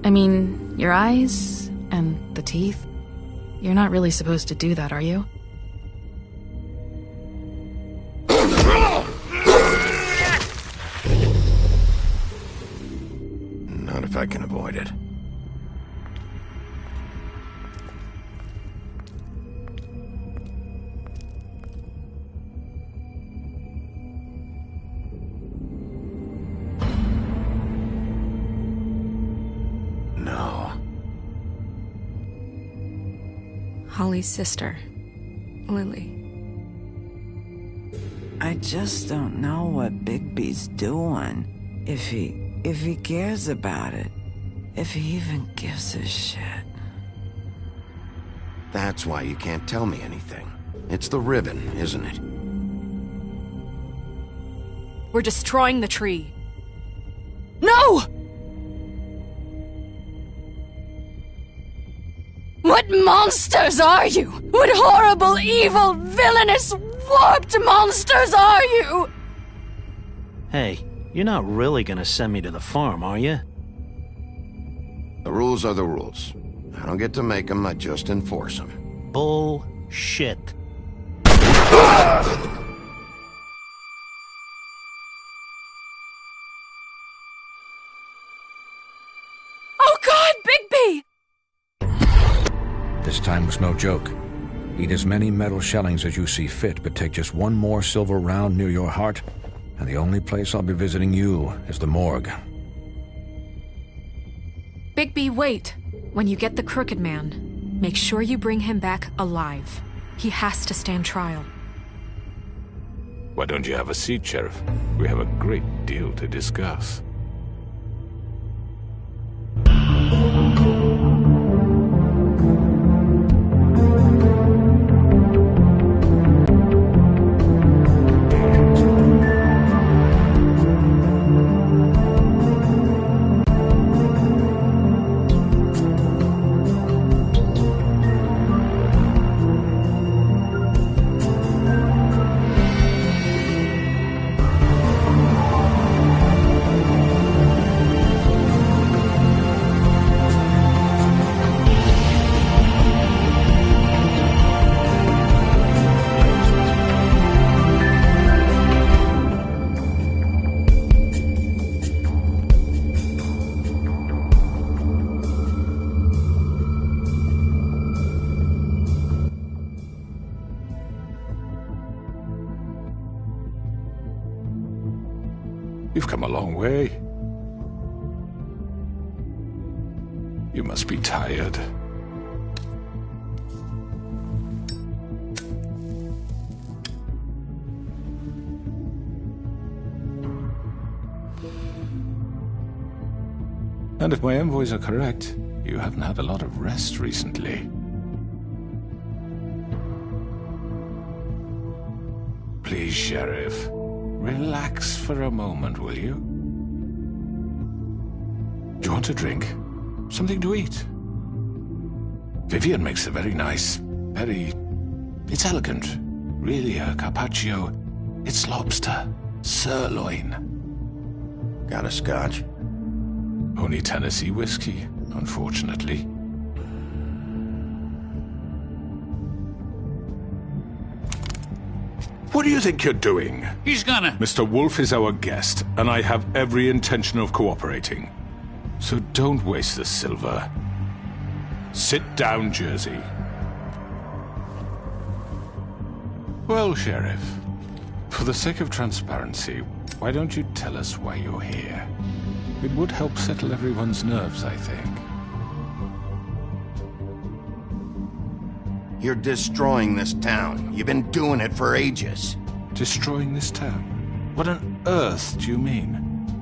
I mean, your eyes and the teeth. You're not really supposed to do that, are you? Not if I can avoid it. Holly's sister, Lily. I just don't know what Bigby's doing. If he cares about it. If he even gives a shit. That's why you can't tell me anything. It's the ribbon, isn't it? We're destroying the tree. No! What monsters are you? What horrible, evil, villainous, warped monsters are you? Hey, you're not really gonna send me to the farm, are you? The rules are the rules. I don't get to make them, I just enforce them. Bullshit. Oh God, Bigby! This time was no joke. Eat as many metal shellings as you see fit, but take just one more silver round near your heart, and the only place I'll be visiting you is the morgue. Bigby, wait. When you get the Crooked Man, make sure you bring him back alive. He has to stand trial. Why don't you have a seat, Sheriff? We have a great deal to discuss. You've come a long way. You must be tired. And if my envoys are correct, you haven't had a lot of rest recently. Please, Sheriff, relax for a moment, will you? Do you want a drink? Something to eat? Vivian makes a very nice, it's elegant. Really a carpaccio. It's lobster, sirloin. Got a scotch? Only Tennessee whiskey, unfortunately. What do you think you're doing? He's gonna... Mr. Wolf is our guest, and I have every intention of cooperating. So don't waste the silver. Sit down, Jersey. Well, Sheriff, for the sake of transparency, why don't you tell us why you're here? It would help settle everyone's nerves, I think. You're destroying this town. You've been doing it for ages. Destroying this town? What on earth do you mean?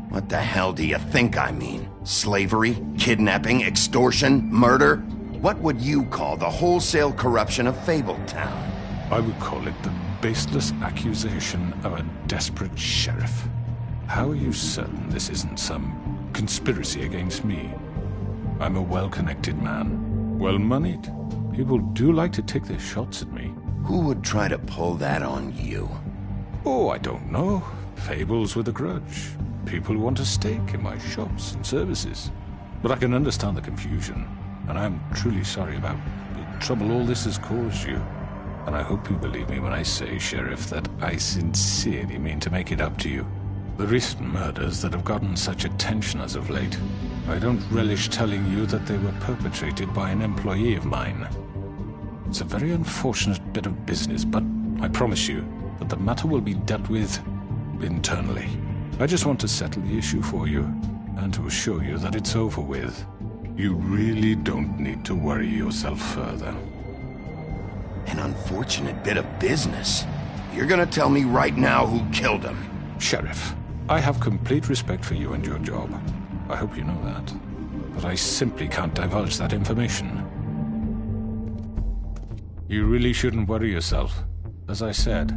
What the hell do you think I mean? Slavery, kidnapping, extortion, murder? What would you call the wholesale corruption of Fabletown? I would call it the baseless accusation of a desperate sheriff. How are you certain this isn't some conspiracy against me? I'm a well-connected man, well-moneyed. People do like to take their shots at me. Who would try to pull that on you? Oh, I don't know. Fables with a grudge. People who want a stake in my shops and services. But I can understand the confusion, and I'm truly sorry about the trouble all this has caused you. And I hope you believe me when I say, Sheriff, that I sincerely mean to make it up to you. The recent murders that have gotten such attention as of late, I don't relish telling you that they were perpetrated by an employee of mine. It's a very unfortunate bit of business, but I promise you that the matter will be dealt with internally. I just want to settle the issue for you, and to assure you that it's over with. You really don't need to worry yourself further. An unfortunate bit of business. You're gonna tell me right now who killed him. Sheriff, I have complete respect for you and your job. I hope you know that. But I simply can't divulge that information. You really shouldn't worry yourself. As I said,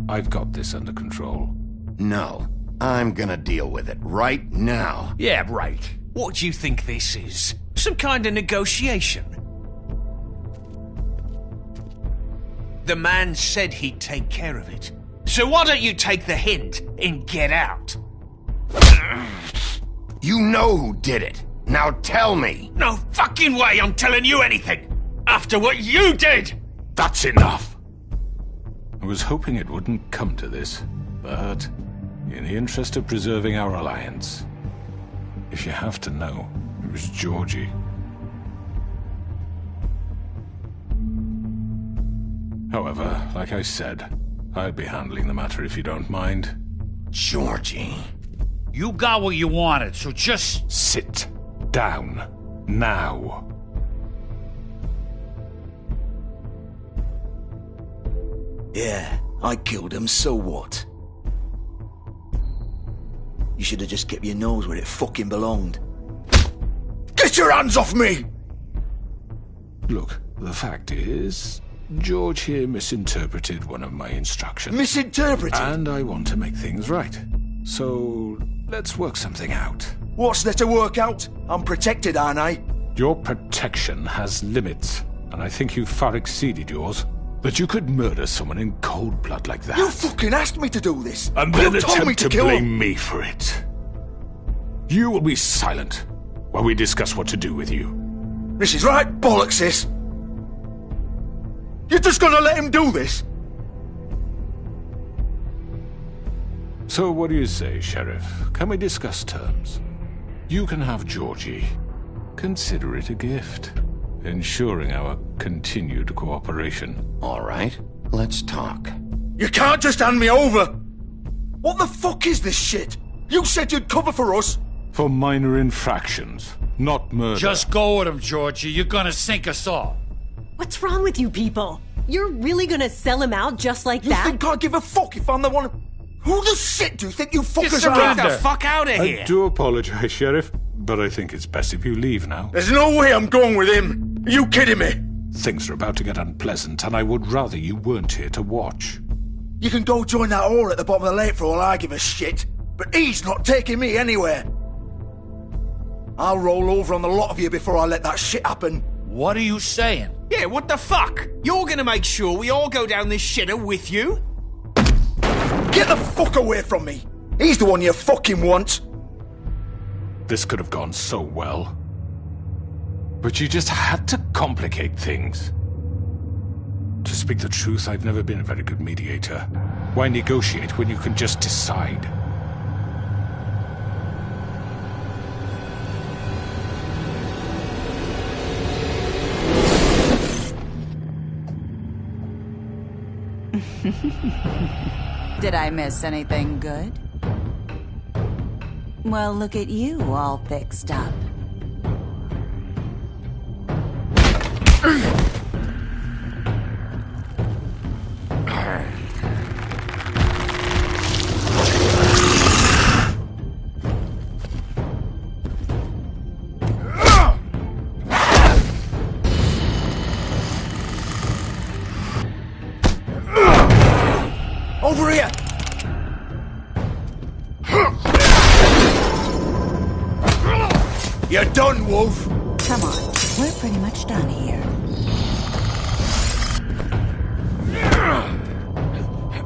I've got this under control. No, I'm gonna deal with it right now. Yeah, right. What do you think this is? Some kind of negotiation? The man said he'd take care of it. So why don't you take the hint and get out? You know who did it. Now tell me. No fucking way I'm telling you anything! After what you did! That's enough! I was hoping it wouldn't come to this, but in the interest of preserving our alliance, if you have to know, it was Georgie. However, like I said, I'll be handling the matter if you don't mind. Georgie. You got what you wanted, so just... Sit down. Now. Yeah, I killed him, so what? You should have just kept your nose where it fucking belonged. Get your hands off me! Look, the fact is, George here misinterpreted one of my instructions. Misinterpreted? And I want to make things right. So, let's work something out. What's there to work out? I'm protected, aren't I? Your protection has limits, and I think you've far exceeded yours. That you could murder someone in cold blood like that. You fucking asked me to do this! And then you told me attempt to kill blame him. me for it. You will be silent while we discuss what to do with you. This is right bollocks, this! You're just gonna let him do this? So what do you say, Sheriff? Can we discuss terms? You can have Georgie. Consider it a gift, ensuring our continued cooperation. All right, let's talk. You can't just hand me over! What the fuck is this shit? You said you'd cover for us! For minor infractions, not murder. Just go with him, Georgie. You're gonna sink us all. What's wrong with you people? You're really gonna sell him out just like You that? think I give a fuck if I'm the one... Who the shit do you think you fuckers Get are? the fuck out of here! I do apologize, Sheriff, but I think it's best if you leave now. There's no way I'm going with him! Are you kidding me? Things are about to get unpleasant, and I would rather you weren't here to watch. You can go join that whore at the bottom of the lake for all I give a shit, but he's not taking me anywhere. I'll roll over on the lot of you before I let that shit happen. What are you saying? Yeah, what the fuck? You're gonna make sure we all go down this shitter with you? Get the fuck away from me! He's the one you fucking want! This could have gone so well. But you just had to complicate things. To speak the truth, I've never been a very good mediator. Why negotiate when you can just decide? Did I miss anything good? Well, look at you, all fixed up. Over here! You're done, Wolf! Come on, we're pretty much done here.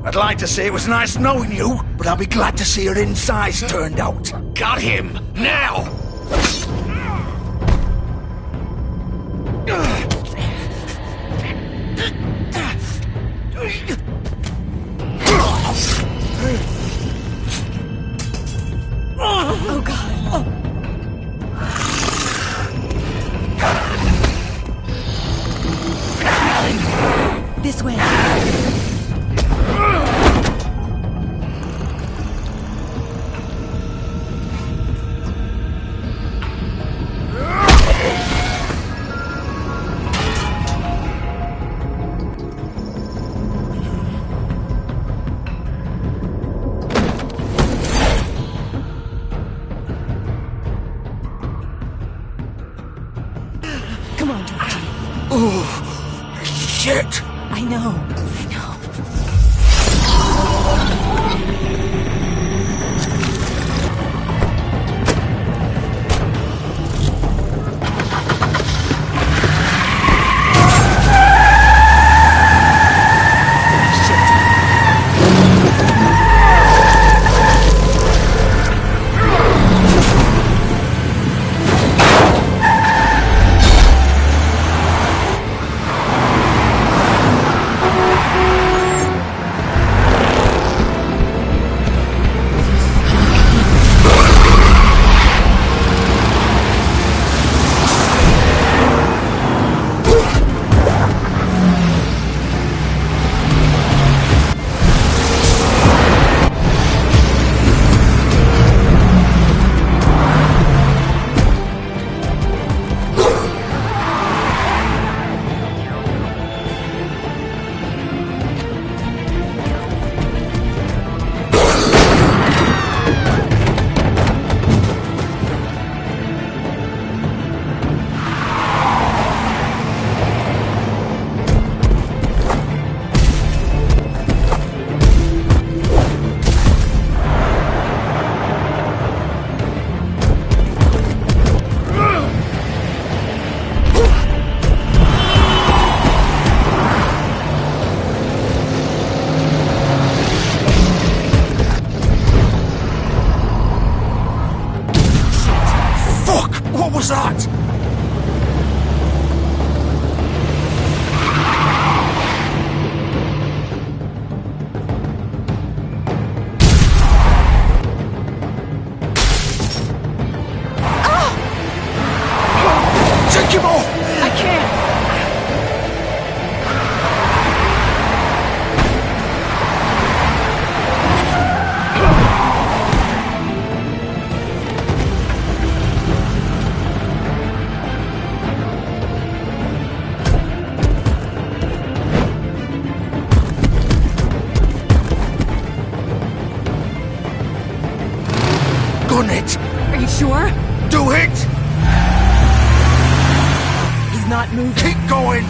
I'd like to say it was nice knowing you, but I'll be glad to see your insides turned out. Got him! Now! Oh, God. Oh. This way. Come on, George. Oh, shit! I know. What was that? Take him off! I can't. Gun it! Are you sure? Do it! He's not moving. Keep going!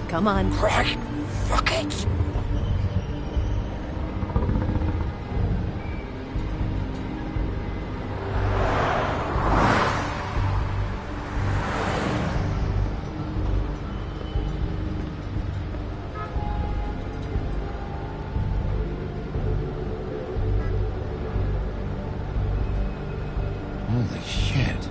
Come on. Right. Fuck it. Holy shit.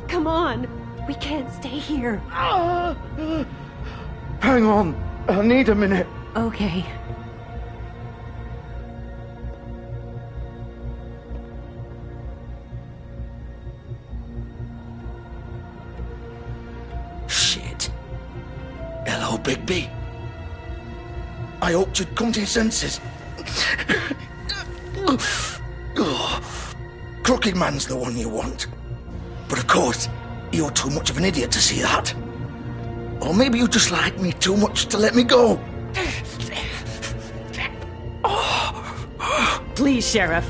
Come on! We can't stay here. Hang on. I need a minute. Okay. Shit. Hello, Bigby. I hoped you'd come to your senses. Crooked Man's the one you want. But of course, you're too much of an idiot to see that. Or maybe you just like me too much to let me go. Please, Sheriff.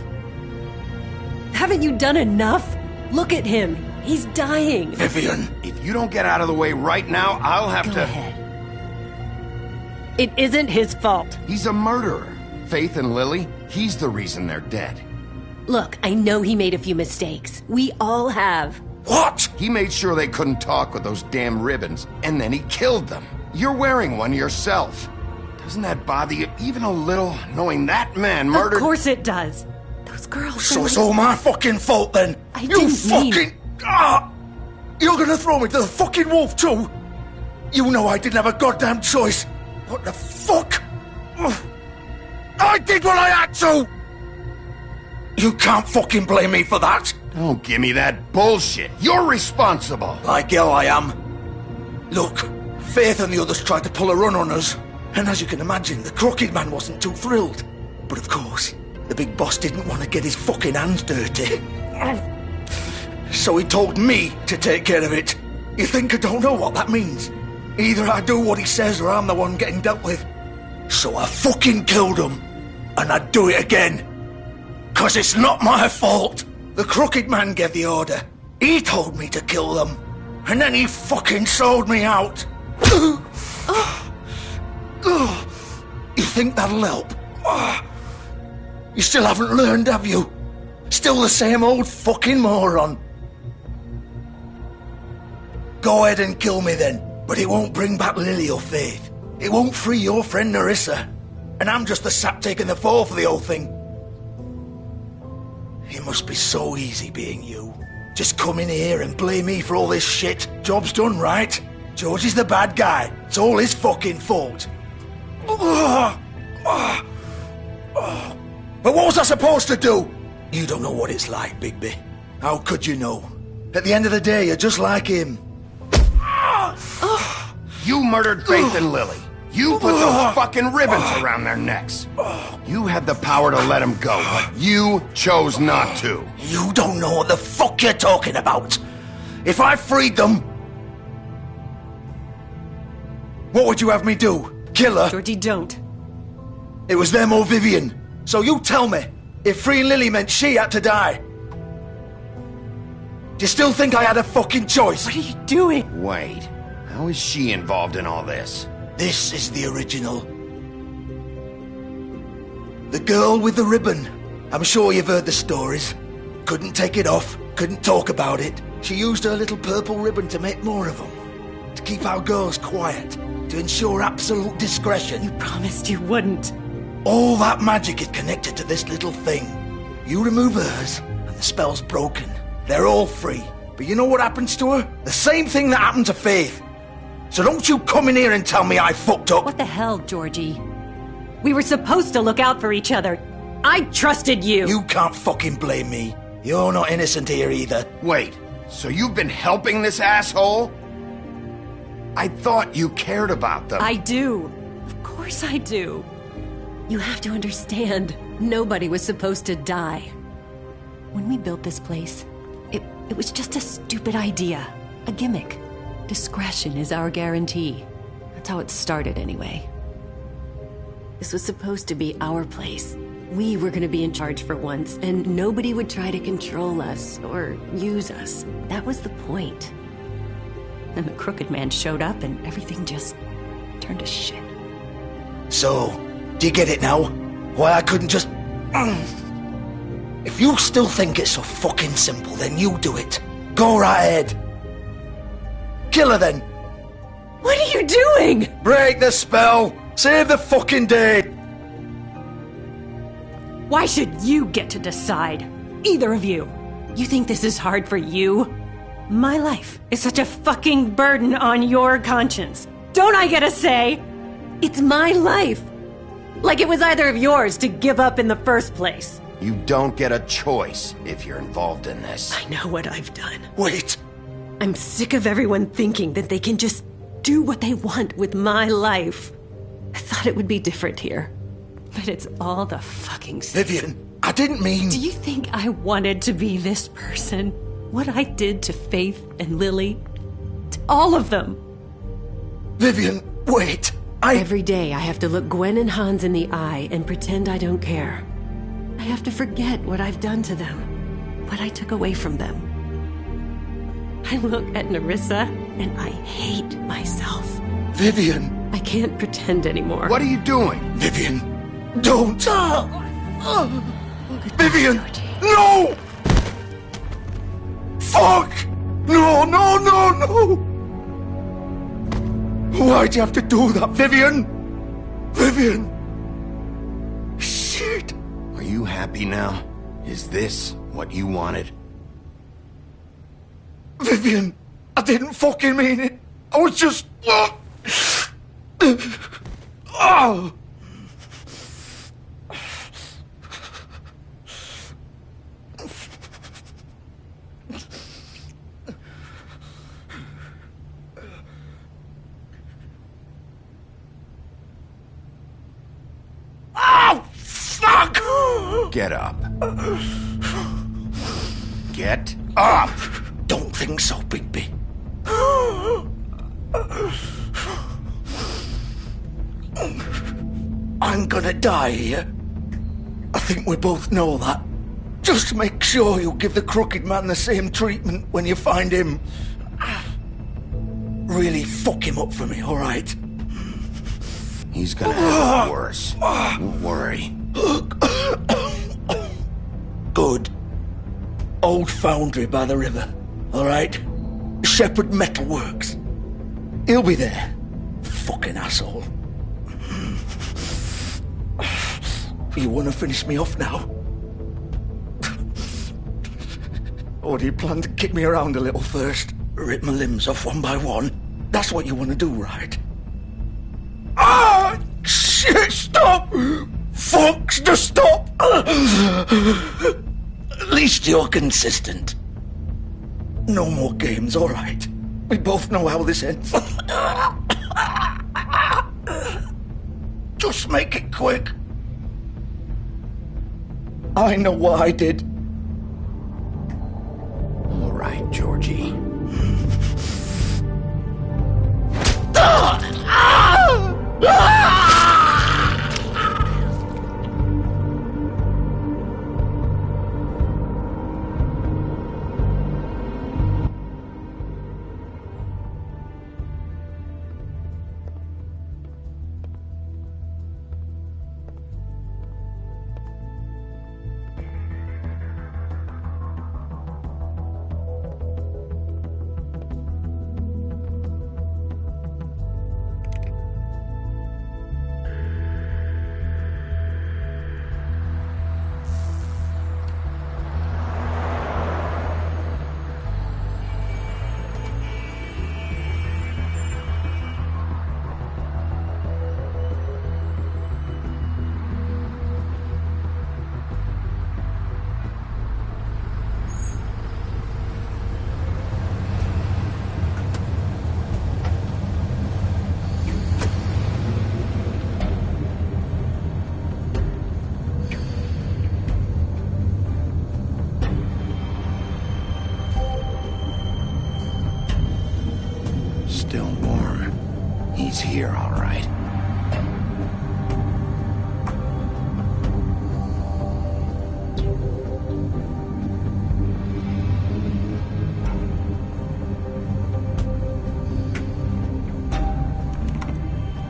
Haven't you done enough? Look at him. He's dying. Vivian. If you don't get out of the way right now, I'll have Go to... ahead. It isn't his fault. He's a murderer. Faith and Lily, he's the reason they're dead. Look, I know he made a few mistakes. We all have. What? He made sure they couldn't talk with those damn ribbons, and then he killed them. You're wearing one yourself. Doesn't that bother you even a little, knowing that man murdered... Of course it does. Those girls... So it's all my fucking fault then? You fucking... You're gonna throw me to the fucking wolf too? You know I didn't have a goddamn choice. What the fuck? I did what I had to! You can't fucking blame me for that. Don't give me that bullshit. You're responsible. Like hell I am. Look, Faith and the others tried to pull a run on us. And as you can imagine, the Crooked Man wasn't too thrilled. But of course, the big boss didn't want to get his fucking hands dirty. So he told me to take care of it. You think I don't know what that means? Either I do what he says or I'm the one getting dealt with. So I fucking killed him. And I'd do it again. 'Cause it's not my fault. The Crooked Man gave the order. He told me to kill them. And then he fucking sold me out. You think that'll help? You still haven't learned, have you? Still the same old fucking moron. Go ahead and kill me then. But it won't bring back Lily or Faith. It won't free your friend Nerissa. And I'm just the sap taking the fall for the whole thing. It must be so easy being you. Just come in here and blame me for all this shit. Job's done, right? George is the bad guy. It's all his fucking fault. But what was I supposed to do? You don't know what it's like, Bigby. How could you know? At the end of the day, you're just like him. You murdered Faith and Lily. You put those fucking ribbons around their necks. You had the power to let them go, but you chose not to. You don't know what the fuck you're talking about. If I freed them... What would you have me do? Kill her? Georgie, don't. It was them or Vivian. So you tell me, if freeing Lily meant she had to die, do you still think I had a fucking choice? What are you doing? Wait, how is she involved in all this? This is the original. The girl with the ribbon. I'm sure you've heard the stories. Couldn't take it off, couldn't talk about it. She used her little purple ribbon to make more of them. To keep our girls quiet. To ensure absolute discretion. You promised you wouldn't. All that magic is connected to this little thing. You remove hers, and the spell's broken. They're all free. But you know what happens to her? The same thing that happened to Faith. So don't you come in here and tell me I fucked up. What the hell, Georgie? We were supposed to look out for each other. I trusted you. You can't fucking blame me. You're not innocent here either. Wait, so you've been helping this asshole? I thought you cared about them. I do. Of course I do. You have to understand, nobody was supposed to die. When we built this place, it was just a stupid idea. A gimmick. Discretion is our guarantee. That's how it started anyway. This was supposed to be our place. We were gonna be in charge for once, and nobody would try to control us or use us. That was the point. Then the Crooked Man showed up and everything just turned to shit. So, do you get it now? Why I couldn't just... If you still think it's so fucking simple, then you do it. Go right ahead. Kill her then. What are you doing? Break the spell. Save the fucking day. Why should you get to decide? Either of you. You think this is hard for you? My life is such a fucking burden on your conscience. Don't I get a say? It's my life. Like it was either of yours to give up in the first place. You don't get a choice if you're involved in this. I know what I've done. Wait. I'm sick of everyone thinking that they can just do what they want with my life. I thought it would be different here. But it's all the fucking same. Vivian, I didn't mean... Do you think I wanted to be this person? What I did to Faith and Lily? To all of them? Vivian, wait. Every day I have to look Gwen and Hans in the eye and pretend I don't care. I have to forget what I've done to them. What I took away from them. I look at Nerissa and I hate myself. Vivian. I can't pretend anymore. What are you doing? Vivian, don't. Vivian, no! Fuck! No, no, no, no! Why'd you have to do that, Vivian? Vivian! Shit! Are you happy now? Is this what you wanted? Vivian, I didn't fucking mean it. I was just... Oh! Oh, fuck! Get up. Get up! Don't think so, Bigby. I'm gonna die here. I think we both know that. Just make sure you give the Crooked Man the same treatment when you find him. Really fuck him up for me, alright? He's gonna have it worse. Don't worry. Good. Old foundry by the river, alright? Shepherd Metalworks. He'll be there. Fucking asshole. You wanna finish me off now? Or do you plan to kick me around a little first? Rip my limbs off one by one? That's what you wanna do, right? Ah! Shit, stop! Fucks to stop! At least you're consistent. No more games, alright? We both know how this ends. Just make it quick. I know what I did. All right, Georgie. Still warm. He's here, all right.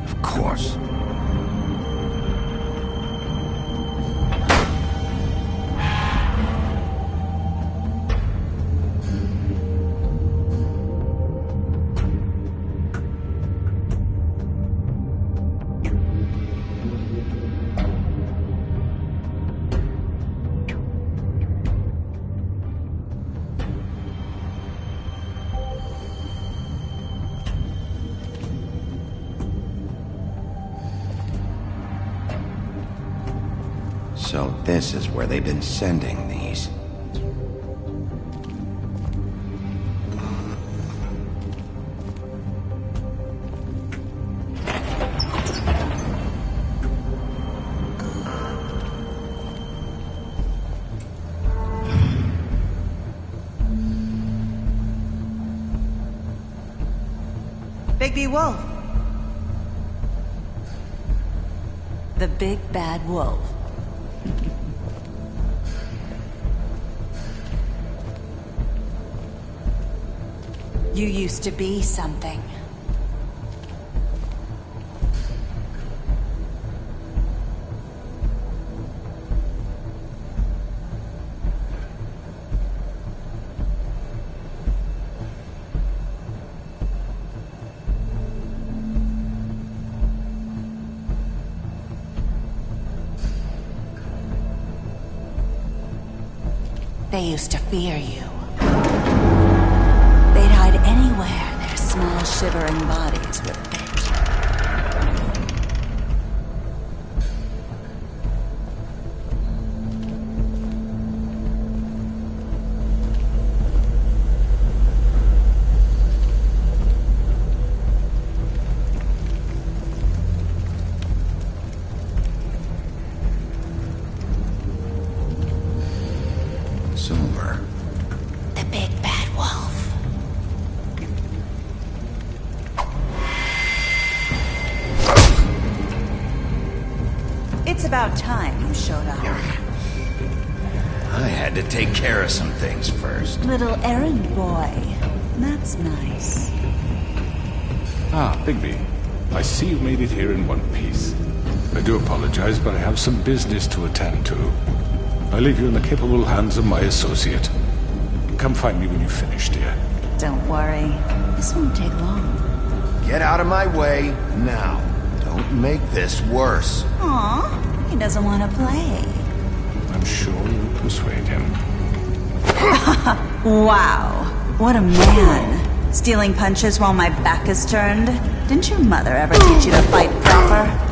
Of course. So this is where they've been sending these. Bigby Wolf. The big bad wolf. You used to be something. They used to fear you. They'd hide anywhere their small, shivering bodies would fit. Silver. The big bad wolf. It's about time you showed up. I had to take care of some things first. Little errand boy. That's nice. Ah, Bigby. I see you made it here in one piece. I do apologize, but I have some business to attend to. I leave you in the capable hands of my associate. Come find me when you've finished, dear. Don't worry. This won't take long. Get out of my way now. Don't make this worse. Aw, he doesn't want to play. I'm sure you'll persuade him. Wow. What a man. Stealing punches while my back is turned? Didn't your mother ever teach you to fight proper?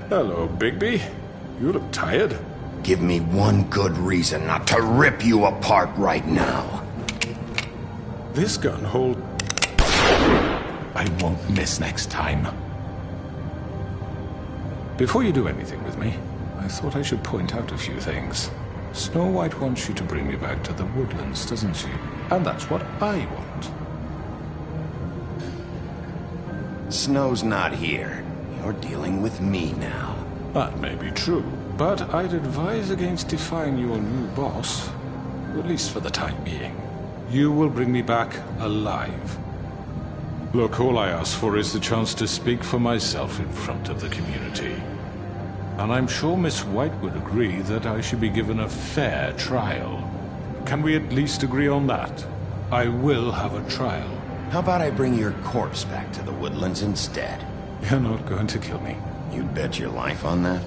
Hello, Bigby. You look tired. Give me one good reason not to rip you apart right now. This gun hold... I won't miss next time. Before you do anything with me, I thought I should point out a few things. Snow White wants you to bring me back to the woodlands, doesn't she? And that's what I want. Snow's not here. You're dealing with me now. That may be true, but I'd advise against defying your new boss, at least for the time being. You will bring me back alive. Look, all I ask for is the chance to speak for myself in front of the community. And I'm sure Miss White would agree that I should be given a fair trial. Can we at least agree on that? I will have a trial. How about I bring your corpse back to the woodlands instead? You're not going to kill me. You'd bet your life on that?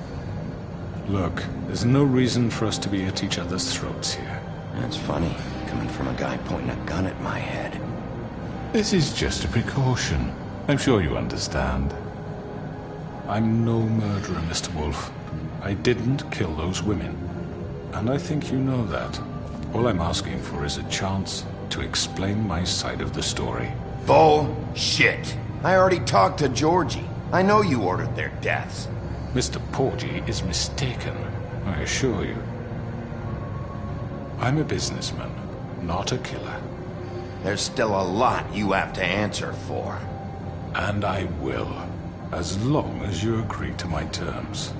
Look, there's no reason for us to be at each other's throats here. That's funny, coming from a guy pointing a gun at my head. This is just a precaution. I'm sure you understand. I'm no murderer, Mr. Wolf. I didn't kill those women. And I think you know that. All I'm asking for is a chance to explain my side of the story. Bullshit! I already talked to Georgie. I know you ordered their deaths. Mr. Porgy is mistaken, I assure you. I'm a businessman, not a killer. There's still a lot you have to answer for. And I will, as long as you agree to my terms.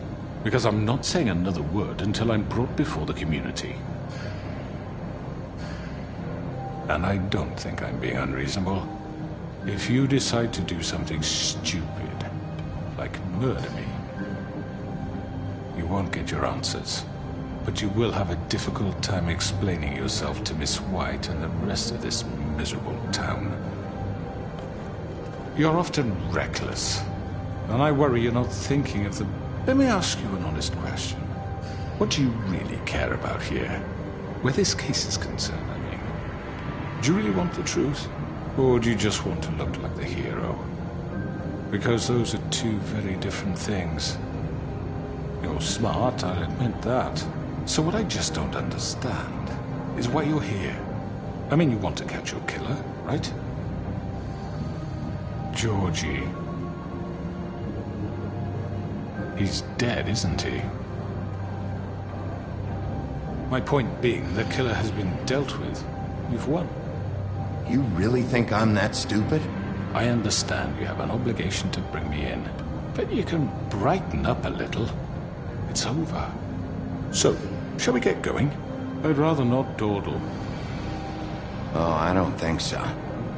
Because I'm not saying another word until I'm brought before the community. And I don't think I'm being unreasonable. If you decide to do something stupid, like murder me, you won't get your answers. But you will have a difficult time explaining yourself to Miss White and the rest of this miserable town. You're often reckless, and I worry you're not thinking of the... Let me ask you an honest question. What do you really care about here? Where this case is concerned, I mean. Do you really want the truth? Or do you just want to look like the hero? Because those are two very different things. You're smart, I'll admit that. So what I just don't understand is why you're here. I mean, you want to catch your killer, right? Georgie. He's dead, isn't he? My point being, the killer has been dealt with. You've won. You really think I'm that stupid? I understand you have an obligation to bring me in, but you can brighten up a little. It's over. So, shall we get going? I'd rather not dawdle. Oh, I don't think so.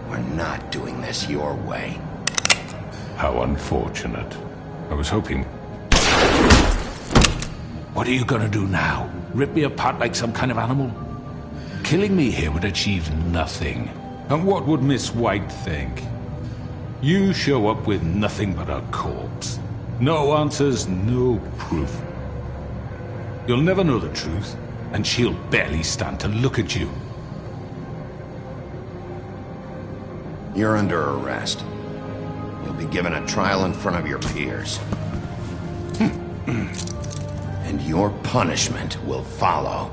We're not doing this your way. How unfortunate. I was hoping... What are you gonna do now? Rip me apart like some kind of animal? Killing me here would achieve nothing. And what would Miss White think? You show up with nothing but a corpse. No answers, no proof. You'll never know the truth, and she'll barely stand to look at you. You're under arrest. You'll be given a trial in front of your peers. And your punishment will follow.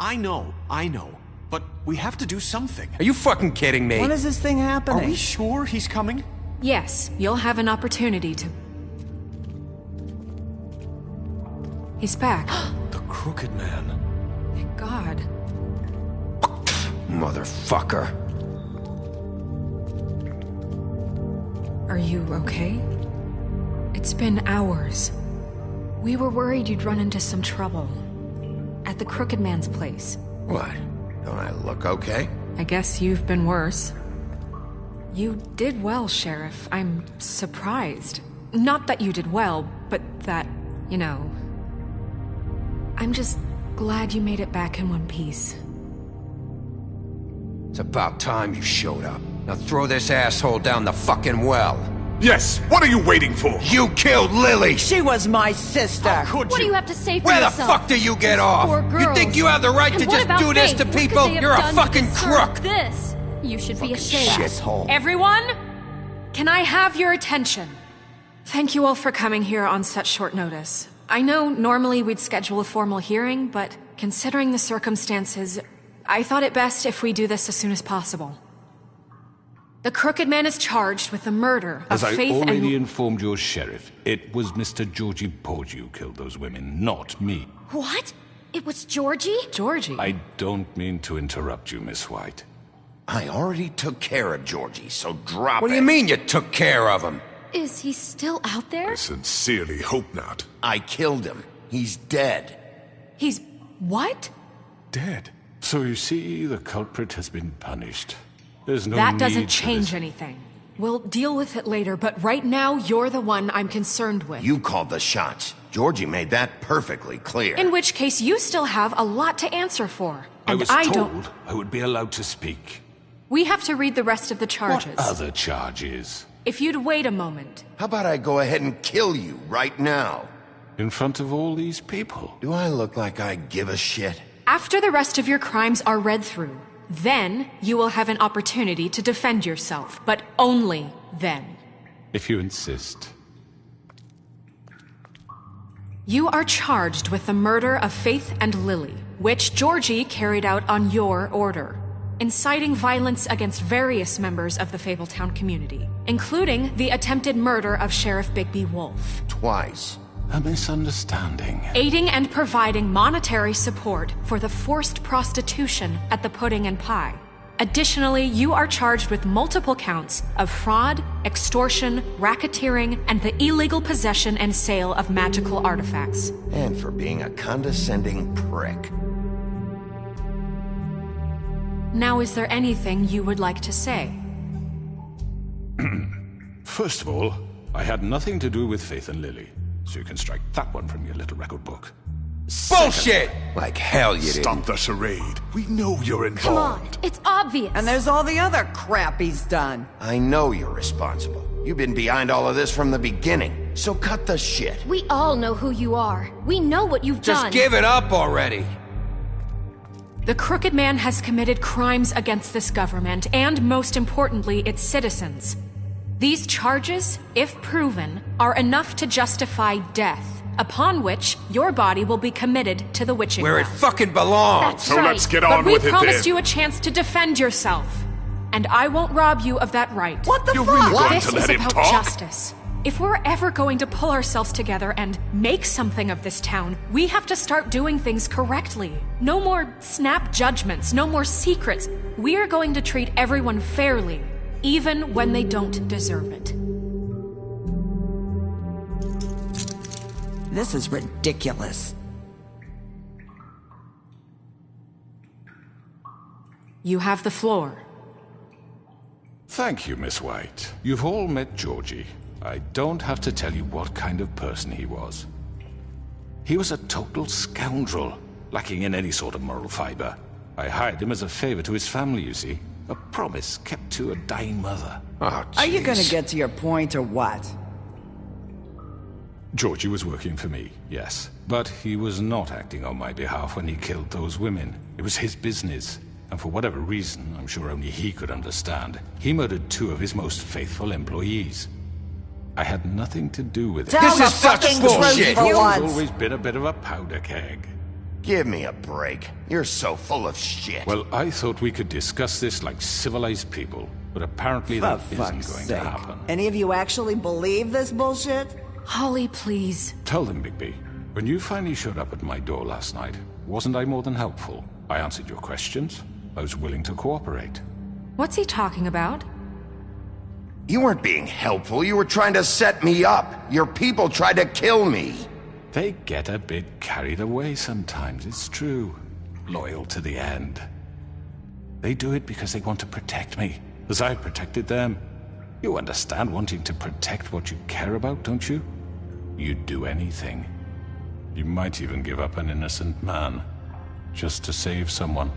I know. But we have to do something. Are you fucking kidding me? When is this thing happening? Are we sure he's coming? Yes, you'll have an opportunity to... He's back. The Crooked Man. Thank God. Motherfucker. Are you okay? It's been hours. We were worried you'd run into some trouble. At the Crooked Man's place. What? Don't I look okay? I guess you've been worse. You did well, Sheriff. I'm surprised. Not that you did well, but that, you know... I'm just glad you made it back in one piece. It's about time you showed up. Now throw this asshole down the fucking well. Yes, what are you waiting for? You killed Lily! She was my sister. Could What do you? you have to say for Where the yourself? fuck do you get off? Poor You girls. think you have the right And to what just about do this Faith? to What could people? they have You're a done to fucking deserve crook! This. You should be ashamed. Shithole. Everyone, can I have your attention? Thank you all for coming here on such short notice. I know normally we'd schedule a formal hearing, but considering the circumstances, I thought it best if we do this as soon as possible. The Crooked Man is charged with the murder of As I Faith already and... informed your sheriff, it was Mr. Georgie Porgy who killed those women, not me. What? It was Georgie? Georgie? I don't mean to interrupt you, Miss White. I already took care of Georgie, so drop What it. do you mean you took care of him? Is he still out there? I sincerely hope not. I killed him. He's dead. He's... what? Dead. So you see, the culprit has been punished. There's no That need doesn't for change this. anything. We'll deal with it later, but right now, you're the one I'm concerned with. You called the shots. Georgie made that perfectly clear. In which case, you still have a lot to answer for. I And was I told don't... I would be allowed to speak. We have to read the rest of the charges. What other charges? If you'd wait a moment. How about I go ahead and kill you right now? In front of all these people? Do I look like I give a shit? After the rest of your crimes are read through, then you will have an opportunity to defend yourself, but only then. If you insist. You are charged with the murder of Faith and Lily, which Georgie carried out on your order, inciting violence against various members of the Fabletown community, including the attempted murder of Sheriff Bigby Wolf. Twice. A misunderstanding. Aiding and providing monetary support for the forced prostitution at the Pudding and Pie. Additionally, you are charged with multiple counts of fraud, extortion, racketeering, and the illegal possession and sale of magical artifacts. And for being a condescending prick. Now, is there anything you would like to say? First of all, I had nothing to do with Faith and Lily, so you can strike that one from your little record book. Bullshit! Like hell you didn't. Stop the charade. We know you're involved. Come on, it's obvious. And there's all the other crap he's done. I know you're responsible. You've been behind all of this from the beginning, so cut the shit. We all know who you are. We know what you've Just done. give it up already. The Crooked Man has committed crimes against this government and, most importantly, its citizens. These charges, if proven, are enough to justify death, upon which your body will be committed to the witching Where it ground. fucking belongs. That's So right. let's get But on we with it promised then. you a chance to defend yourself, and I won't rob you of that right. What the You're fuck? really going This to is let him about talk? justice. If we're ever going to pull ourselves together and make something of this town, we have to start doing things correctly. No more snap judgments, no more secrets. We are going to treat everyone fairly, even when they don't deserve it. This is ridiculous. You have the floor. Thank you, Miss White. You've all met Georgie. I don't have to tell you what kind of person he was. He was a total scoundrel, lacking in any sort of moral fiber. I hired him as a favor to his family, you see. A promise kept to a dying mother. Oh, Are you gonna jeez. get to your point or what? Georgie was working for me, yes. But he was not acting on my behalf when he killed those women. It was his business. And for whatever reason, I'm sure only he could understand, he murdered 2 of his most faithful employees. I had nothing to do with it. Tell This the is such fucking bullshit. truth for He's once. always been a bit of a powder keg. Give me a break. You're so full of shit. Well, I thought we could discuss this like civilized people, but apparently For that isn't fuck's going sake. to happen. Any of you actually believe this bullshit? Holly, please. Tell them, Bigby, when you finally showed up at my door last night, wasn't I more than helpful? I answered your questions. I was willing to cooperate. What's he talking about? You weren't being helpful. You were trying to set me up. Your people tried to kill me. They get a bit carried away sometimes, it's true. Loyal to the end. They do it because they want to protect me, as I protected them. You understand wanting to protect what you care about, don't you? You'd do anything. You might even give up an innocent man, just to save someone.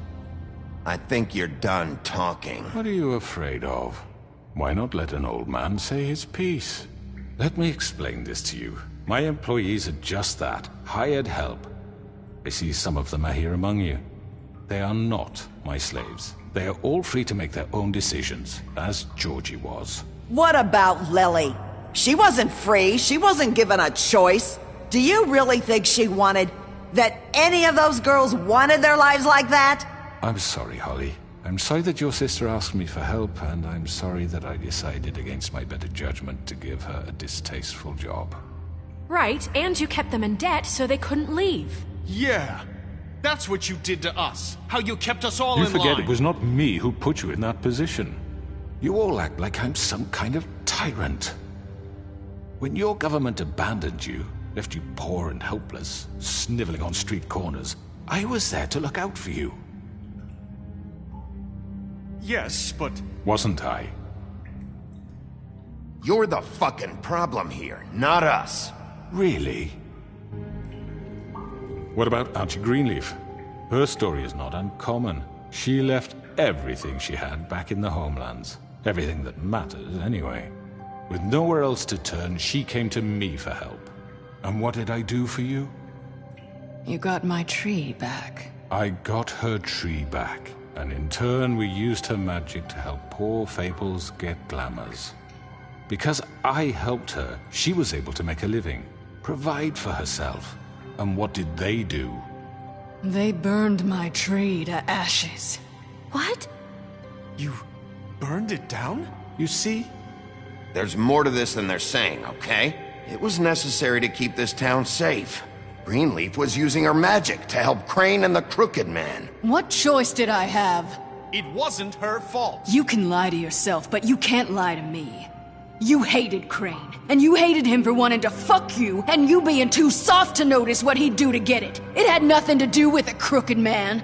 I think you're done talking. What are you afraid of? Why not let an old man say his piece? Let me explain this to you. My employees are just that, hired help. I see some of them are here among you. They are not my slaves. They are all free to make their own decisions, as Georgie was. What about Lily? She wasn't free. She wasn't given a choice. Do you really think she wanted... that any of those girls wanted their lives like that? I'm sorry, Holly. I'm sorry that your sister asked me for help, and I'm sorry that I decided against my better judgment to give her a distasteful job. Right, and you kept them in debt so they couldn't leave. Yeah. That's what you did to us. How you kept us all in line. You forget it was not me who put you in that position. You all act like I'm some kind of tyrant. When your government abandoned you, left you poor and helpless, sniveling on street corners, I was there to look out for you. Yes, but... Wasn't I? You're the fucking problem here, not us. Really? What about Archie Greenleaf? Her story is not uncommon. She left everything she had back in the homelands. Everything that mattered, anyway. With nowhere else to turn, she came to me for help. And what did I do for you? You got my tree back. I got her tree back, and in turn we used her magic to help poor Fables get glamours. Because I helped her, she was able to make a living, provide for herself. And what did they do? They burned my tree to ashes. What? You burned it down? You see? There's more to this than they're saying, okay? It was necessary to keep this town safe. Greenleaf was using her magic to help Crane and the Crooked Man. What choice did I have? It wasn't her fault. You can lie to yourself, but you can't lie to me. You hated Crane, and you hated him for wanting to fuck you, and you being too soft to notice what he'd do to get it. It had nothing to do with the Crooked Man.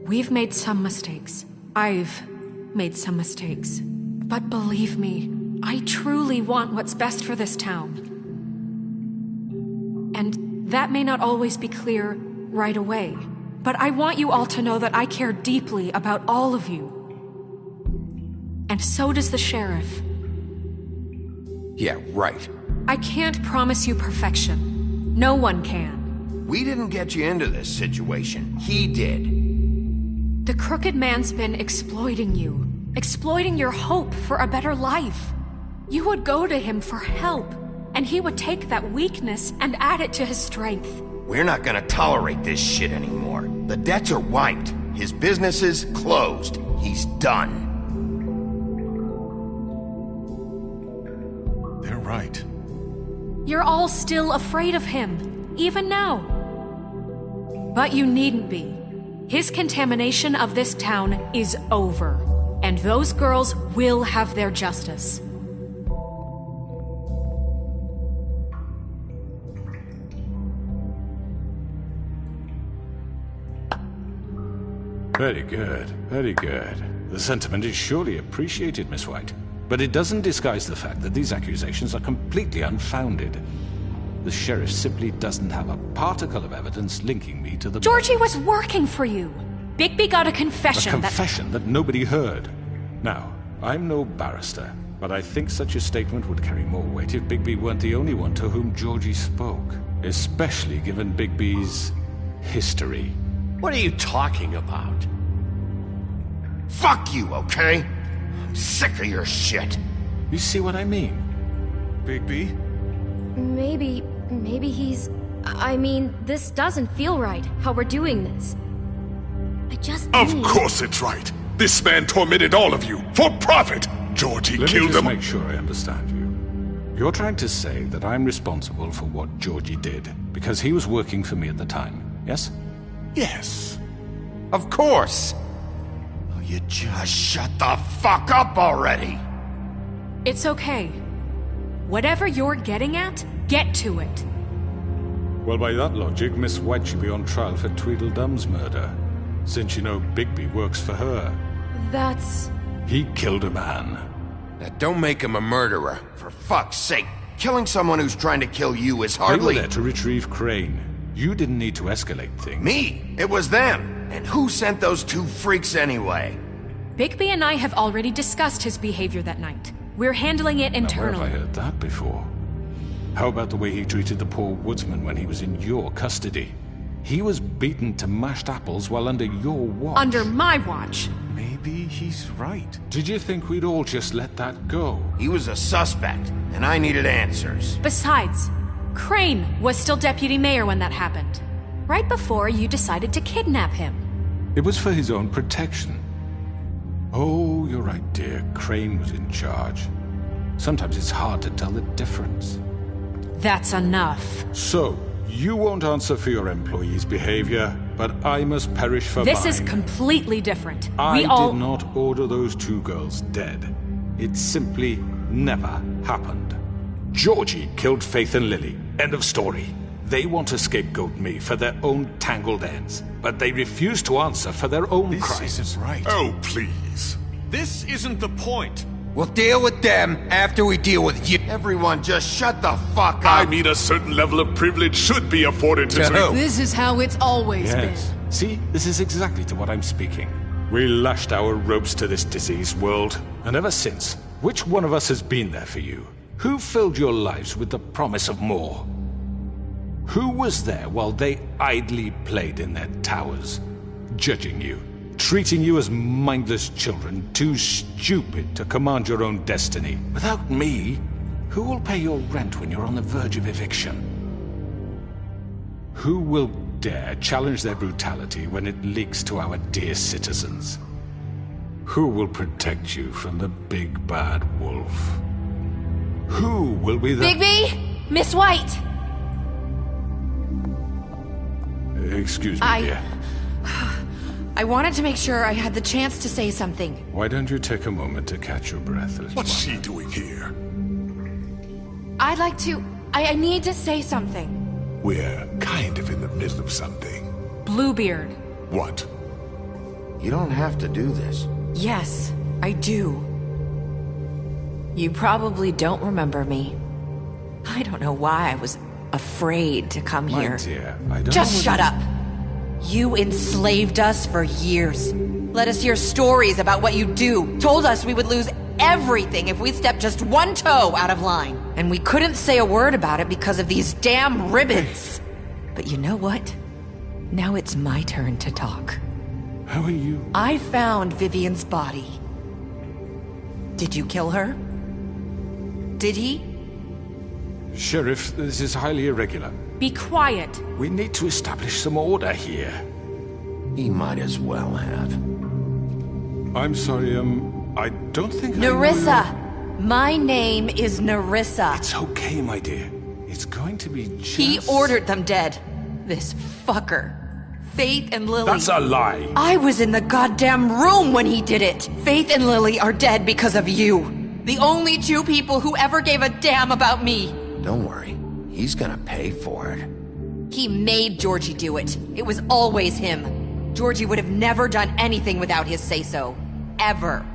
We've made some mistakes. I've made some mistakes. But believe me, I truly want what's best for this town. And that may not always be clear right away, but I want you all to know that I care deeply about all of you. And so does the sheriff. Yeah, right. I can't promise you perfection. No one can. We didn't get you into this situation. He did. The Crooked Man's been exploiting you. Exploiting your hope for a better life. You would go to him for help, and he would take that weakness and add it to his strength. We're not gonna tolerate this shit anymore. The debts are wiped. His business is closed. He's done. They're right. You're all still afraid of him, even now. But you needn't be. His contamination of this town is over, and those girls will have their justice. Very good, very good. The sentiment is surely appreciated, Miss White. But it doesn't disguise the fact that these accusations are completely unfounded. The sheriff simply doesn't have a particle of evidence linking me to the... Georgie was working for you. Bigby got a confession A confession that nobody heard. Now, I'm no barrister, but I think such a statement would carry more weight if Bigby weren't the only one to whom Georgie spoke. Especially given Bigby's history. What are you talking about? Fuck you, okay? I'm sick of your shit. You see what I mean? Bigby? Maybe he's... I mean, this doesn't feel right, how we're doing this. I just Of course it's right. This man tormented all of you, for profit! Georgie killed him. Let me just make sure I understand you. You're trying to say that I'm responsible for what Georgie did, because he was working for me at the time, yes? Yes. Of course! Oh, you just shut the fuck up already! It's okay. Whatever you're getting at, get to it. Well, by that logic, Miss White should be on trial for Tweedledum's murder, since you know Bigby works for her. That's... He killed a man. Now, don't make him a murderer. For fuck's sake, killing someone who's trying to kill you is They were hardly... there to retrieve Crane. You didn't need to escalate things. Me? It was them. And who sent those two freaks anyway? Bigby and I have already discussed his behavior that night. We're handling it Now, where internally. have I heard that before? How about the way he treated the poor woodsman when he was in your custody? He was beaten to mashed apples while under your watch. Under my watch. Maybe he's right. Did you think we'd all just let that go? He was a suspect, and I needed answers. Besides, Crane was still deputy mayor when that happened. Right before you decided to kidnap him. It was for his own protection. Oh, you're right, dear. Crane was in charge. Sometimes it's hard to tell the difference. That's enough. So, you won't answer for your employees' behavior, but I must perish for This mine. is completely different. I We all... did not order those two girls dead. It simply never happened. Georgie killed Faith and Lily. End of story. They want to scapegoat me for their own tangled ends, but they refuse to answer for their own crimes. This isn't right. Oh, please. This isn't the point. We'll deal with them after we deal with you. Everyone just shut the fuck up. I mean, a certain level of privilege should be afforded to... This is how it's always Yes. See, this is exactly to what I'm speaking. We lashed our ropes to this diseased world, and ever since, which one of us has been there for you? Who filled your lives with the promise of more? Who was there while they idly played in their towers, judging you, treating you as mindless children, too stupid to command your own destiny? Without me, who will pay your rent when you're on the verge of eviction? Who will dare challenge their brutality when it leaks to our dear citizens? Who will protect you from the big bad wolf? Who will be the... Bigby! Miss White! Excuse me, dear. I wanted to make sure I had the chance to say something. Why don't you take a moment to catch your breath, little What's one? she doing here? I'd like to... I need to say something. We're kind of in the middle of something. Bluebeard. What? You don't have to do this. Yes, I do. You probably don't remember me. I don't know why I was afraid to come My here. dear, I don't Just know shut up. You enslaved us for years. Let us hear stories about what you do. Told us we would lose everything if we stepped just one toe out of line. And we couldn't say a word about it because of these damn ribbons. But you know what? Now it's my turn to talk. How are you? I found Vivian's body. Did you kill her? Did he? Sheriff, this is highly irregular. Be quiet. We need to establish some order here. He might as well have. I'm sorry, I don't think Nerissa! My name is Nerissa. It's okay, my dear. It's going to be just... He ordered them dead. This fucker. Faith and Lily. That's a lie. I was in the goddamn room when he did it. Faith and Lily are dead because of you. The only two people who ever gave a damn about me. Don't worry. He's gonna pay for it. He made Georgie do it. It was always him. Georgie would have never done anything without his say-so. Ever.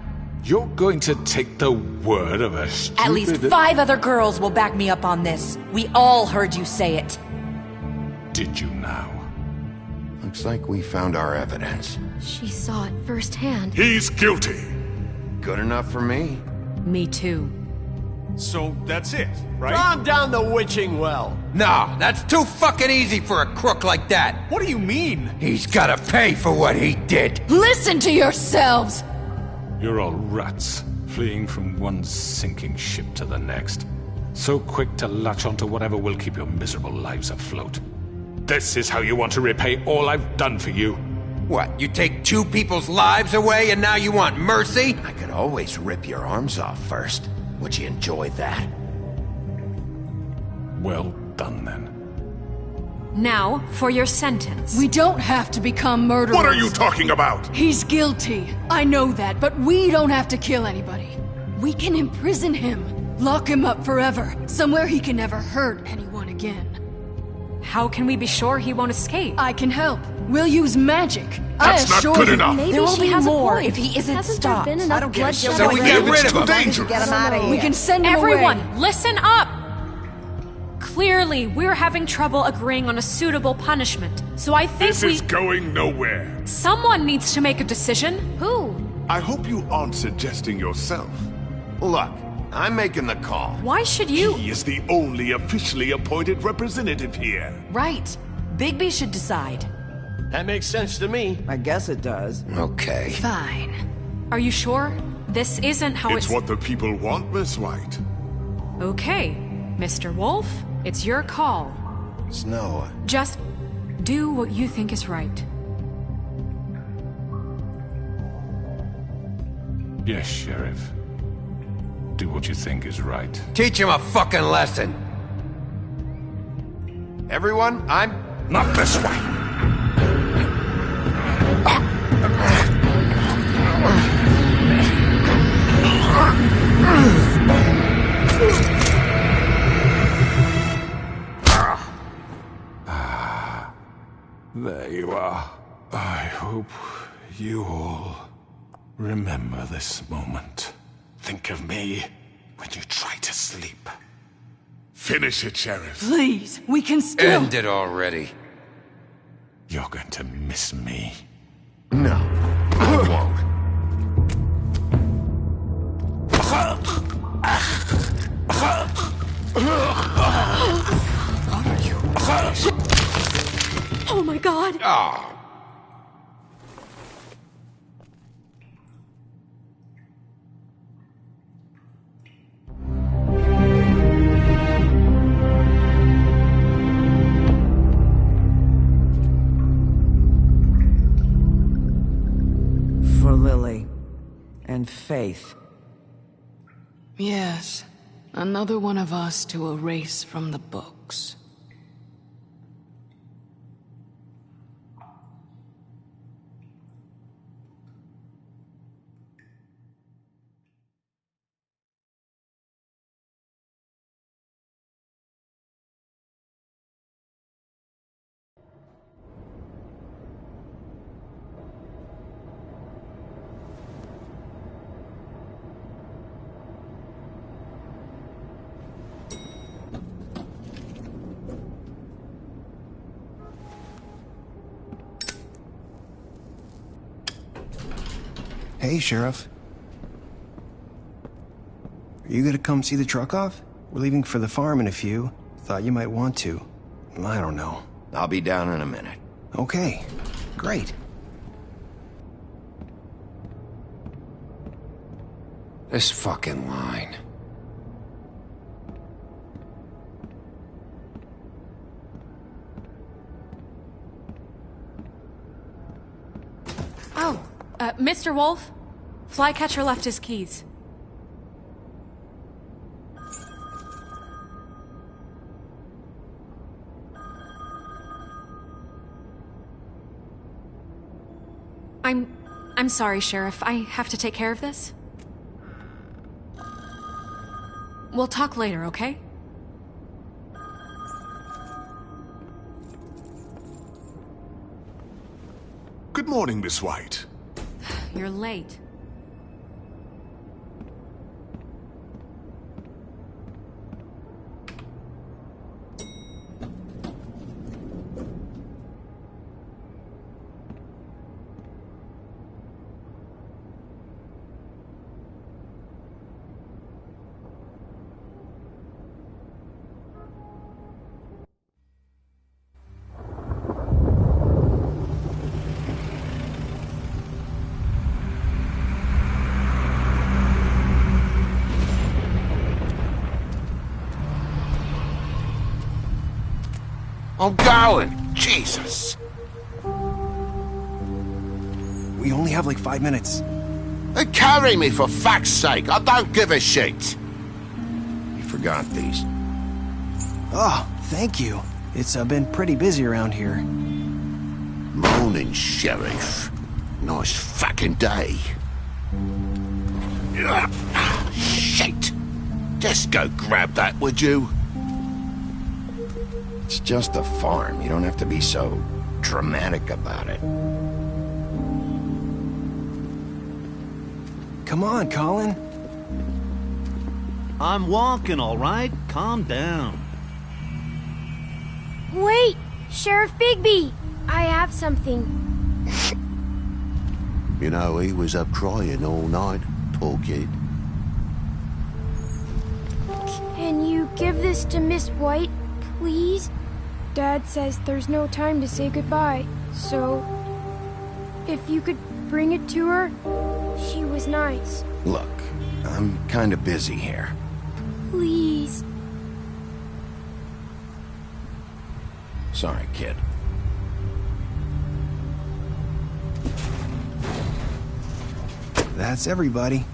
You're going to take the word of a stupid... At least 5 other girls will back me up on this. We all heard you say it. Did you now? Looks like we found our evidence. She saw it firsthand. He's guilty. Good enough for me. Me too. So that's it, right? Calm down the witching well. No, that's too fucking easy for a crook like that. What do you mean? He's gotta pay for what he did. Listen to yourselves! You're all rats, fleeing from one sinking ship to the next. So quick to latch onto whatever will keep your miserable lives afloat. This is how you want to repay all I've done for you? What, you take 2 people's lives away and now you want mercy? I could always rip your arms off first. Would you enjoy that? Well done, then. Now, for your sentence. We don't have to become murderers. What are you talking about? He's guilty. I know that, but we don't have to kill anybody. We can imprison him. Lock him up forever. Somewhere he can never hurt anyone again. How can we be sure he won't escape? I can help. We'll use magic. That's not good enough. Maybe There will she be has more a point. if he isn't Hasn't stopped. there been enough I don't give a bloodshed? shit. So we already? get rid It's of too him. dangerous. Get him out of here. We can send him Everyone, away. listen up! Clearly, we're having trouble agreeing on a suitable punishment. So I think This is going nowhere. Someone needs to make a decision. Who? I hope you aren't suggesting yourself. Look, I'm making the call. Why should you? He is the only officially appointed representative here. Right. Bigby should decide. That makes sense to me. I guess it does. Okay. Fine. Are you sure? This isn't how It's what the people want, Miss White. Okay, Mr. Wolf, it's your call. Snow. Just do what you think is right. Yes, Sheriff. Do what you think is right. Teach him a fucking lesson. Everyone, I'm... Not this way. There you are. I hope you all remember this moment. Think of me when you try to sleep. Finish it, Sheriff. Please, we can still... End it already. You're going to miss me. No, I won't. Oh my god! Oh. For Lily and Faith. Yes, another one of us to erase from the books. Hey, Sheriff. Are you gonna come see the truck off? We're leaving for the farm in a few. Thought you might want to. I don't know. I'll be down in a minute. Okay, great. This fucking line. Oh, Mr. Wolf, Flycatcher left his keys. I'm sorry, Sheriff. I have to take care of this. We'll talk later, okay? Good morning, Miss White. You're late. I'm going! Jesus! We only have like 5 minutes. Carry me, for fuck's sake! I don't give a shit! You forgot these. Oh, thank you. It's been pretty busy around here. Morning, Sheriff. Nice fucking day. Shit! Just go grab that, would you? It's just a farm. You don't have to be so dramatic about it. Come on, Colin. I'm walking, all right? Calm down. Wait! Sheriff Bigby! I have something. You know, he was up crying all night, poor kid. Can you give this to Miss White, please? Dad says there's no time to say goodbye, so... if you could bring it to her, she was nice. Look, I'm kinda busy here. Please. Sorry, kid. That's everybody.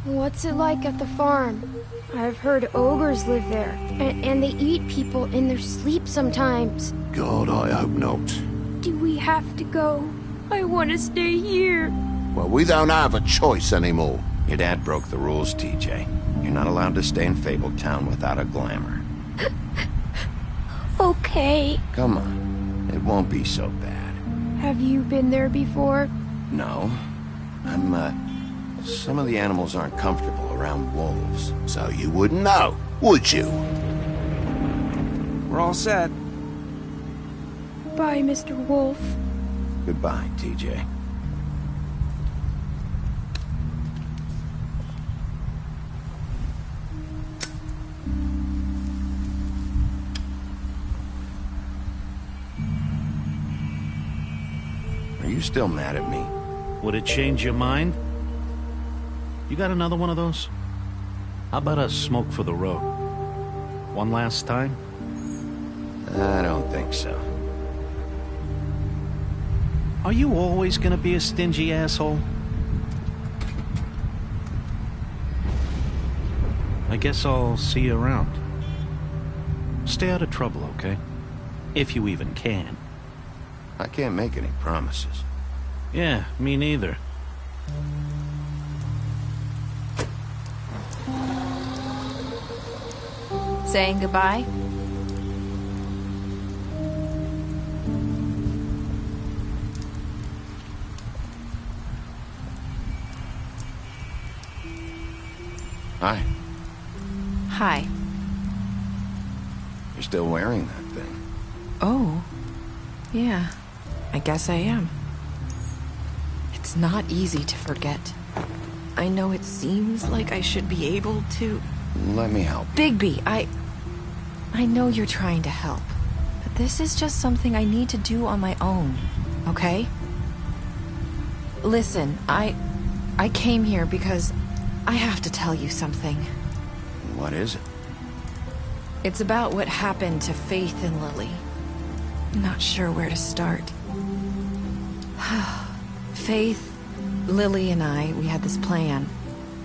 What's it like at the farm? I've heard ogres live there, and they eat people in their sleep sometimes. God, I hope not. Do we have to go? I want to stay here. Well, we don't have a choice anymore. Your dad broke the rules, TJ. You're not allowed to stay in Fabletown without a glamour. Okay. Come on. It won't be so bad. Have you been there before? No. Some of the animals aren't comfortable around wolves. So you wouldn't know, would you? We're all set. Bye, Mr. Wolf. Goodbye, TJ. Are you still mad at me? Would it change your mind? You got another one of those? How about a smoke for the road? One last time? I don't think so. Are you always gonna be a stingy asshole? I guess I'll see you around. Stay out of trouble, okay? If you even can. I can't make any promises. Yeah, me neither. Saying goodbye? Hi. Hi. You're still wearing that thing. Oh. Yeah. I guess I am. It's not easy to forget. I know it seems like I should be able to... Let me help. Bigby, I know you're trying to help, but this is just something I need to do on my own, okay? Listen, I came here because I have to tell you something. What is it? It's about what happened to Faith and Lily. I'm not sure where to start. Faith, Lily, and I, we had this plan.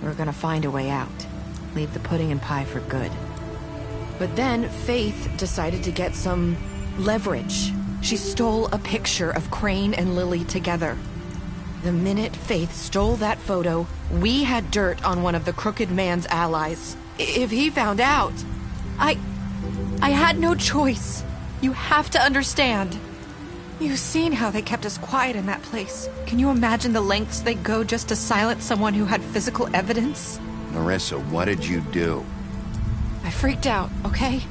We were gonna find a way out. Leave the pudding and pie for good. But then Faith decided to get some leverage. She stole a picture of Crane and Lily together. The minute Faith stole that photo, we had dirt on one of the Crooked Man's allies. If he found out, I had no choice. You have to understand. You've seen how they kept us quiet in that place. Can you imagine the lengths they go just to silence someone who had physical evidence? Marissa, what did you do? I freaked out, okay?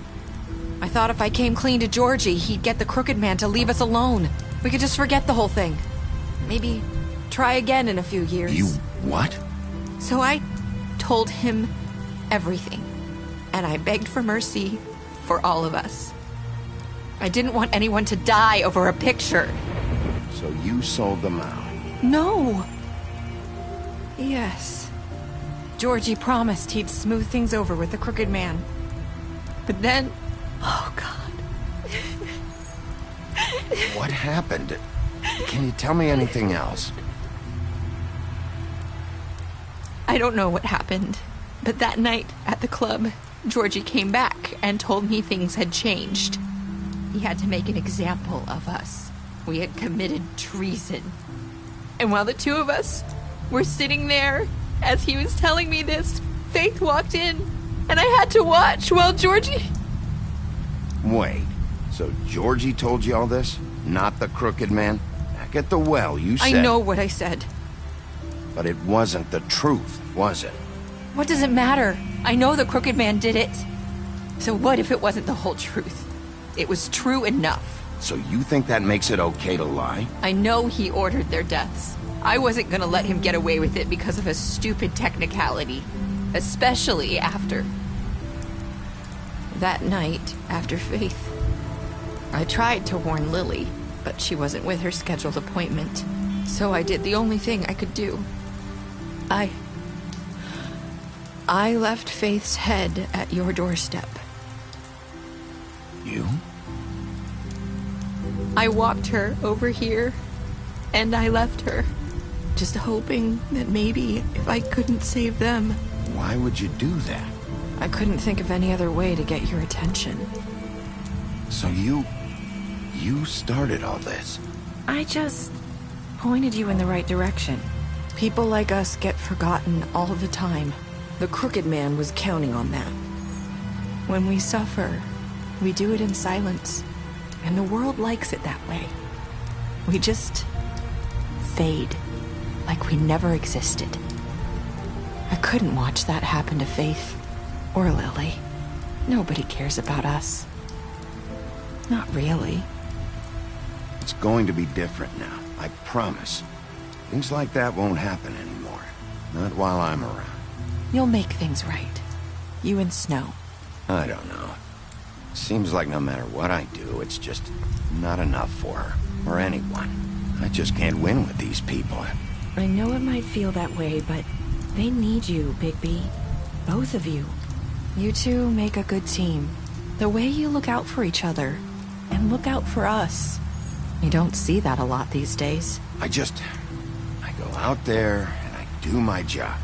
I thought if I came clean to Georgie, he'd get the Crooked Man to leave us alone. We could just forget the whole thing. Maybe try again in a few years. You what? So I told him everything. And I begged for mercy for all of us. I didn't want anyone to die over a picture. So you sold them out? No. Yes. Georgie promised he'd smooth things over with the Crooked Man. But then... Oh, God. What happened? Can you tell me anything else? I don't know what happened. But that night at the club, Georgie came back and told me things had changed. He had to make an example of us. We had committed treason. And while the two of us were sitting there, as he was telling me this, Faith walked in, and I had to watch while Georgie... Wait, so Georgie told you all this? Not the Crooked Man? Back at the well, you said... I know what I said. But it wasn't the truth, was it? What does it matter? I know the Crooked Man did it. So what if it wasn't the whole truth? It was true enough. So you think that makes it okay to lie? I know he ordered their deaths. I wasn't gonna let him get away with it because of a stupid technicality. Especially after... that night, after Faith. I tried to warn Lily, but she wasn't with her scheduled appointment. So I did the only thing I could do. I left Faith's head at your doorstep. You? I walked her over here, and I left her. Just hoping that maybe if I couldn't save them... Why would you do that? I couldn't think of any other way to get your attention. So you started all this? I just pointed you in the right direction. People like us get forgotten all the time. The Crooked Man was counting on that. When we suffer, we do it in silence. And the world likes it that way. We just fade, like we never existed. I couldn't watch that happen to Faith or Lily. Nobody cares about us. Not really. It's going to be different now, I promise. Things like that won't happen anymore. Not while I'm around. You'll make things right. You and Snow. I don't know. Seems like no matter what I do, it's just not enough for her, or anyone. I just can't win with these people. I know it might feel that way, but they need you, Bigby. Both of you. You two make a good team. The way you look out for each other, and look out for us. You don't see that a lot these days. I go out there, and I do my job.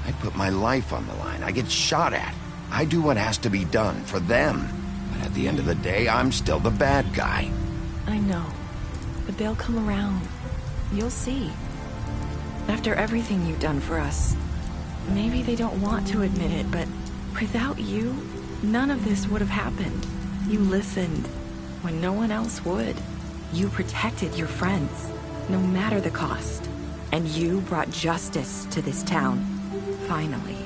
I put my life on the line. I get shot at. I do what has to be done for them. But at the end of the day, I'm still the bad guy. I know, but they'll come around. You'll see. After everything you've done for us, maybe they don't want to admit it, but without you, none of this would have happened. You listened when no one else would. You protected your friends, no matter the cost. And you brought justice to this town. Finally.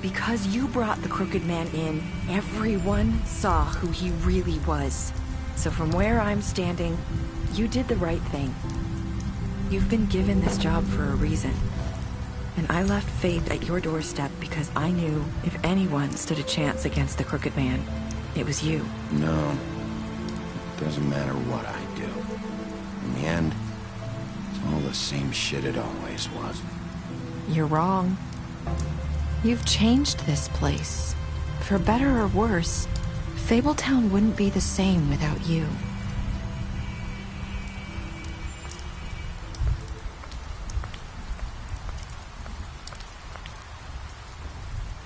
Because you brought the Crooked Man in, everyone saw who he really was. So from where I'm standing, you did the right thing. You've been given this job for a reason. And I left Faith at your doorstep because I knew if anyone stood a chance against the Crooked Man, it was you. No. It doesn't matter what I do. In the end, it's all the same shit it always was. You're wrong. You've changed this place. For better or worse, Fabletown wouldn't be the same without you.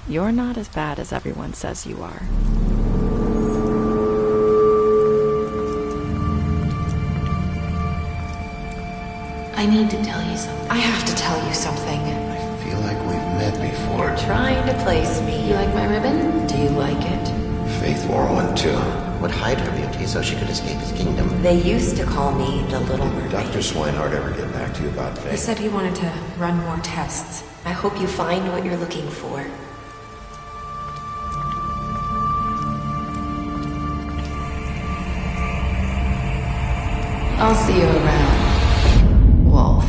You're not as bad as everyone says you are. I need to tell you something. I have to tell you something. I feel like we've met before. You're trying to place me. You like my ribbon? Do you like it? Faith wore one too. Would hide her beauty so she could escape his kingdom. They used to call me the Little Mermaid. Dr. Swinehart ever get back to you about Faith? He said he wanted to run more tests. I hope you find what you're looking for. I'll see you around, Wolf.